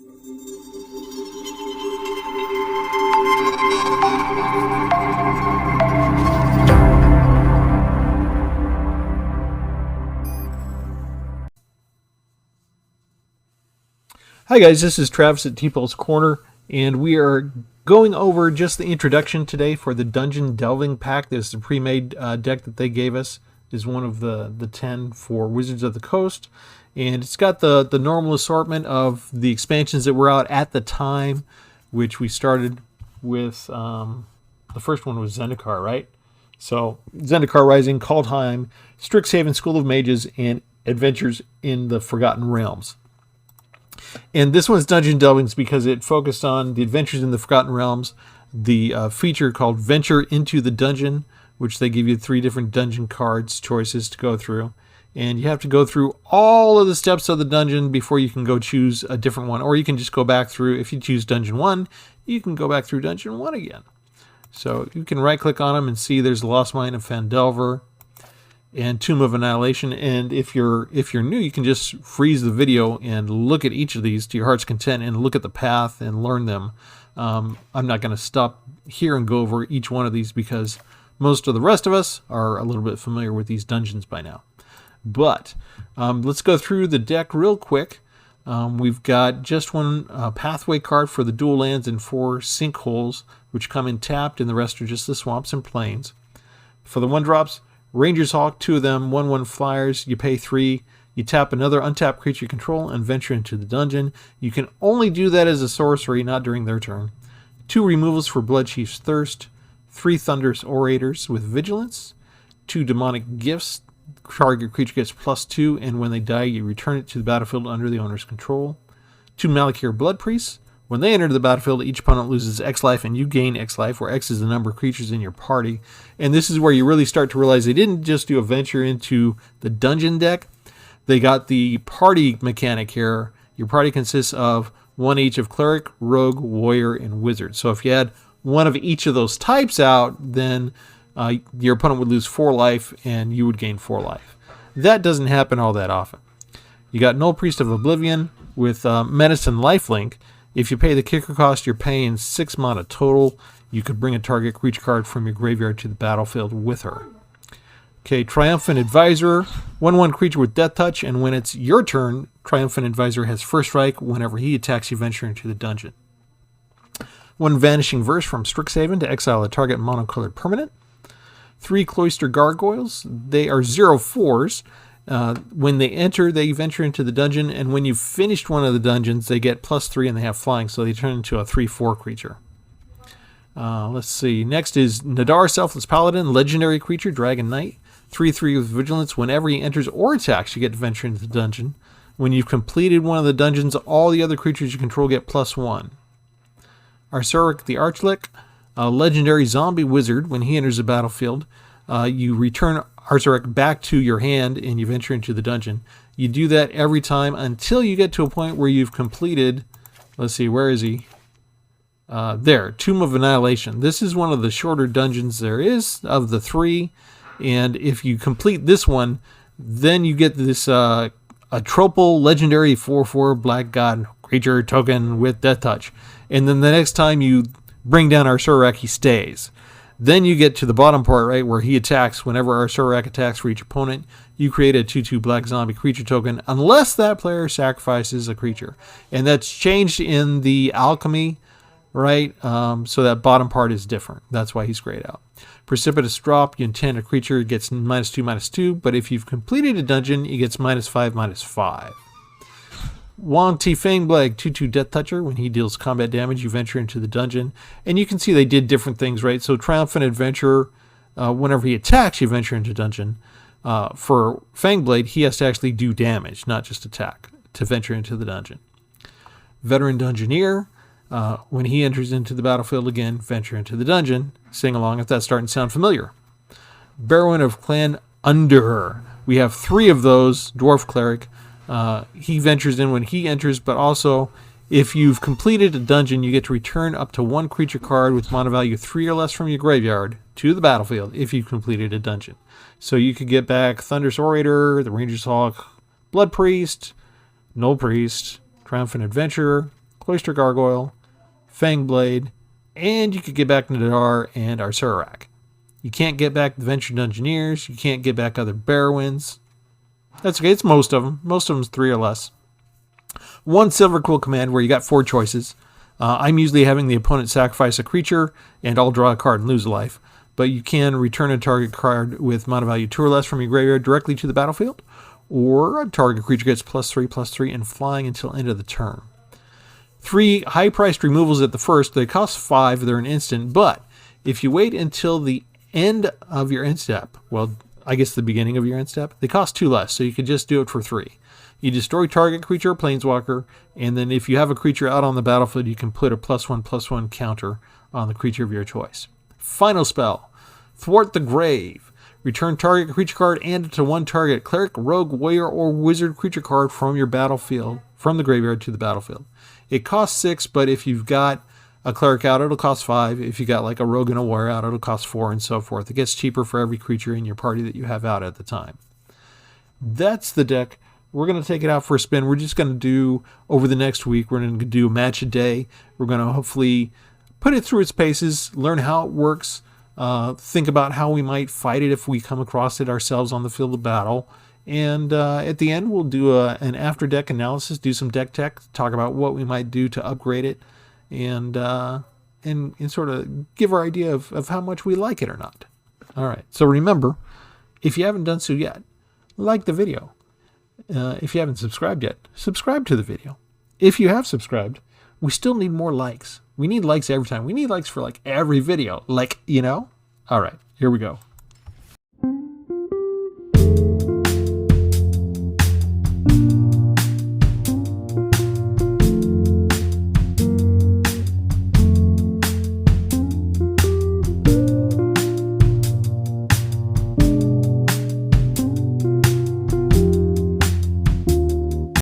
Hi guys, this is Travis at Tpull's Corner, and we are going over just the introduction today for the Dungeon Delving Pack. This is the pre-made deck that they gave us. Is one of the 10 for Wizards of the Coast, and it's got the normal assortment of the expansions that were out at the time, which we started with. The first one was Zendikar, right? So Zendikar Rising, Kaldheim, Strixhaven, School of Mages, and Adventures in the Forgotten Realms. And this one's Dungeon Delvings because it focused on the Adventures in the Forgotten Realms, the feature called Venture into the Dungeon, which they give you 3 different dungeon cards choices to go through. And you have to go through all of the steps of the dungeon before you can go choose a different one. Or you can just go back through, if you choose Dungeon 1, you can go back through Dungeon 1 again. So you can right-click on them and see there's the Lost Mine of Phandelver and Tomb of Annihilation. And if you're new, you can just freeze the video and look at each of these to your heart's content and look at the path and learn them. I'm not going to stop here and go over each one of these because most of the rest of us are a little bit familiar with these dungeons by now. But let's go through the deck real quick. We've got just one pathway card for the dual lands and 4 sinkholes, which come in tapped, and the rest are just the swamps and plains. For the 1-drops, Ranger's Hawk, 2 of them, 1/1 flyers. You pay 3. You tap another untapped creature you control and venture into the dungeon. You can only do that as a sorcery, not during their turn. 2 removals for Bloodchief's Thirst. 3 Thunderous Orators with Vigilance. 2 Demonic Gifts. Target creature gets +2, and when they die, you return it to the battlefield under the owner's control. 2 Malakir Blood Priests. When they enter the battlefield, each opponent loses X life and you gain X life, where X is the number of creatures in your party. And this is where you really start to realize they didn't just do a venture into the dungeon deck. They got the party mechanic here. Your party consists of 1 each of Cleric, Rogue, Warrior, and Wizard. So if you had one of each of those types out, then your opponent would lose 4 life and you would gain 4 life. That doesn't happen all that often. You got Null Priest of Oblivion with Medicine Lifelink. If you pay the kicker cost, you're paying 6 mana total. You could bring a target creature card from your graveyard to the battlefield with her. Okay, Triumphant Advisor, 1/1 creature with Death Touch, and when it's your turn, Triumphant Advisor has first strike. Whenever he attacks, you venture into the dungeon. 1 Vanishing Verse from Strixhaven to exile a target monocolored permanent. 3 Cloister Gargoyles, they are 0/4s. When they enter, they venture into the dungeon, and when you've finished one of the dungeons, they get +3 and they have flying, so they turn into a 3/4 creature. Let's see. Next is Nadar Selfless Paladin, legendary creature, Dragon Knight. 3/3 with Vigilance. Whenever he enters or attacks, you get to venture into the dungeon. When you've completed one of the dungeons, all the other creatures you control get +1. Arsuric the Archlick, a legendary zombie wizard. When he enters the battlefield, you return Arsuric back to your hand and you venture into the dungeon. You do that every time until you get to a point where you've completed, let's see, where is he? There, Tomb of Annihilation. This is one of the shorter dungeons there is of the 3, and if you complete this one, then you get this a Tpull legendary 4/4 Black God creature token with Death Touch. And then the next time you bring down Arsuric, he stays. Then you get to the bottom part, right, where he attacks. Whenever Arsuric attacks for each opponent, you create a 2/2 black zombie creature token, unless that player sacrifices a creature. And that's changed in the alchemy, right? So that bottom part is different. That's why he's grayed out. Precipitous Drop, you intend a creature, it gets -2/-2, but if you've completed a dungeon, it gets -5/-5. Wanty Fangblade, 2/2 Death Toucher. When he deals combat damage, you venture into the dungeon. And you can see they did different things, right? So Triumphant Adventurer, whenever he attacks, you venture into dungeon. For Fangblade, he has to actually do damage, not just attack, to venture into the dungeon. Veteran Dungeoneer, when he enters into the battlefield again, venture into the dungeon. Sing along if that's starting to sound familiar. Barrowan of Clan Underher. We have 3 of those, Dwarf Cleric. He ventures in when he enters, but also if you've completed a dungeon, you get to return up to 1 creature card with mana value 3 or less from your graveyard to the battlefield if you've completed a dungeon. So you could get back Thunderous Orator, the Ranger's Hawk, Blood Priest, Null Priest, Triumphant Adventurer, Cloister Gargoyle, Fangblade, and you could get back Nadar and Arsurak. You can't get back the Venture Dungeoneers. You can't get back other Barrowinds. That's okay. It's most of them. Most of them's 3 or less. 1 Silver Quill command where you got 4 choices. I'm usually having the opponent sacrifice a creature, and I'll draw a card and lose a life. But you can return a target card with mana value 2 or less from your graveyard directly to the battlefield, or a target creature gets +3/+3 and flying until end of the turn. 3 high-priced removals at the first. They cost 5. They're an instant, but if you wait until the end of your end step, well, I guess the beginning of your end step, they cost 2 less, so you could just do it for 3. You destroy target creature or planeswalker, and then if you have a creature out on the battlefield, you can put a +1/+1 counter on the creature of your choice. Final spell, Thwart the Grave. Return target creature card and to 1 target cleric, rogue, warrior, or wizard creature card from your battlefield, from the graveyard to the battlefield. It costs 6, but if you've got a cleric out, it'll cost 5. If you got like a rogue and a warrior out, it'll cost 4, and so forth. It gets cheaper for every creature in your party that you have out at the time. That's the deck. We're going to take it out for a spin. We're just going to do, over the next week, we're going to do a match a day. We're going to hopefully put it through its paces, learn how it works, think about how we might fight it if we come across it ourselves on the field of battle. And at the end, we'll do an after deck analysis, do some deck tech, talk about what we might do to upgrade it, and sort of give our idea of how much we like it or not. All right. So remember, if you haven't done so yet, like the video. If you haven't subscribed yet, subscribe to the video. If you have subscribed, we still need more likes. We need likes every time. We need likes for like every video. Like, you know? All right, here we go.